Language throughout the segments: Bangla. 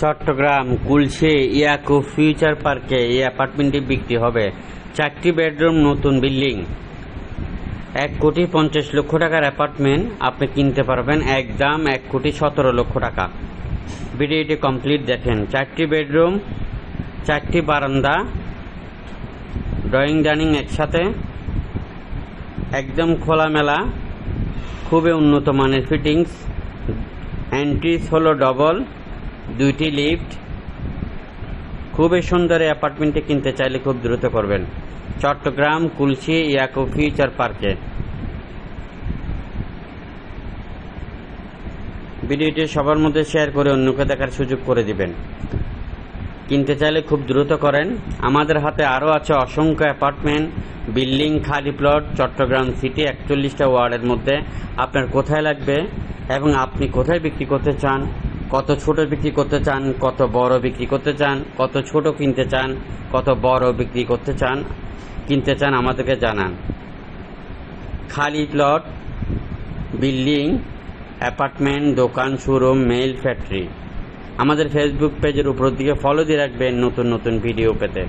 চট্টগ্রাম কুলশী ইয়াকু ফিউচার পার্কে এই অ্যাপার্টমেন্টটি বিক্রি হবে। 4টি বেডরুম, নতুন বিল্ডিং, 1,50,00,000 টাকার অ্যাপার্টমেন্ট আপনি কিনতে পারবেন। একদম 1,17,00,000 টাকা। ভিডিওটি কমপ্লিট দেখেন। 4টি বেডরুম, 4টি বারান্দা, ড্রয়িং ডাইনিং একসাথে, একদম খোলামেলা, খুবই উন্নত মানের ফিটিংস। এন্ট্রিস হলো ডবল, 2টি লিফট। খুবই সুন্দর এই অ্যাপার্টমেন্টটি কিনতে চাইলে খুব দ্রুত করবেন। চট্টগ্রাম কুলশী ইয়াকু ফিউচার পার্কে। ভিডিওটি সবার মধ্যে শেয়ার করে অন্যকে দেখার সুযোগ করে দিবেন। কিনতে চাইলে খুব দ্রুত করেন। আমাদের হাতে আরও আছে অসংখ্য অ্যাপার্টমেন্ট, বিল্ডিং, খালি প্লট চট্টগ্রাম সিটি 41টা ওয়ার্ডের মধ্যে। আপনার কোথায় লাগবে এবং আপনি কোথায় বিক্রি করতে চান, কত ছোট বিক্রি করতে চান, কত বড় বিক্রি করতে চান, কত ছোট কিনতে চান, কত বড় বিক্রি করতে চান, কিনতে চান, আমাদেরকে জানান। খালি প্লট, বিল্ডিং, অ্যাপার্টমেন্ট, দোকান, শোরুম, মেইল, ফ্যাক্টরি। আমাদের ফেসবুক পেজের উপর দিকে ফলো দিয়ে রাখবেন নতুন নতুন ভিডিও পেতে।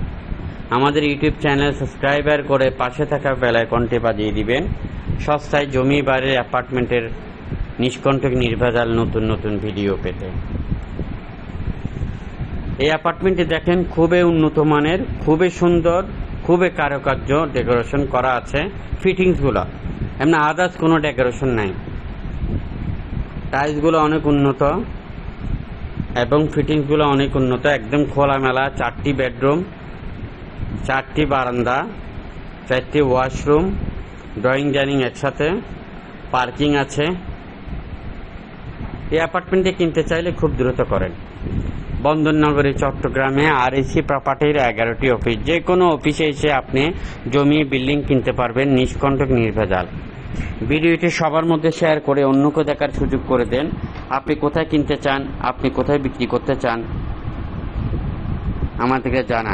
আমাদের ইউটিউব চ্যানেল সাবস্ক্রাইবার করে পাশে থাকা বেল আইকনটি বাজিয়ে দিবেন সস্তায় জমি, বাড়ির, অ্যাপার্টমেন্টের নিষ্কণ্টক নির্ভেজাল নতুন নতুন ভিডিও পেতে। এই অ্যাপার্টমেন্টটি দেখেন, খুবই উন্নত মানের, খুবই সুন্দর, খুবই কারুকার্য ডেকোরেশন করা আছে। ফিটিংসগুলো এমনি আদার্স কোনো ডেকোরেশন নাই। টাইলসগুলো অনেক উন্নত এবং ফিটিংসগুলো অনেক উন্নত। একদম খোলামেলা। 4টি বেডরুম, 4টি বারান্দা, 4টি ওয়াশরুম, ড্রয়িং ডাইনিং একসাথে, পার্কিং আছে। এই অ্যাপার্টমেন্টটি কিনতে চাইলে খুব দ্রুত করেন। বন্দরনগরী চট্টগ্রামে REC প্রপার্টির 11টি অফিস। যে কোনো অফিসে এসে আপনি জমি, বিল্ডিং কিনতে পারবেন নিষ্কণ্টক নির্ভেজাল। ভিডিওটি সবার মধ্যে শেয়ার করে অন্যকে দেখার সুযোগ করে দেন। আপনি কোথায় কিনতে চান, আপনি কোথায় বিক্রি করতে চান, আমাদেরকে জানান।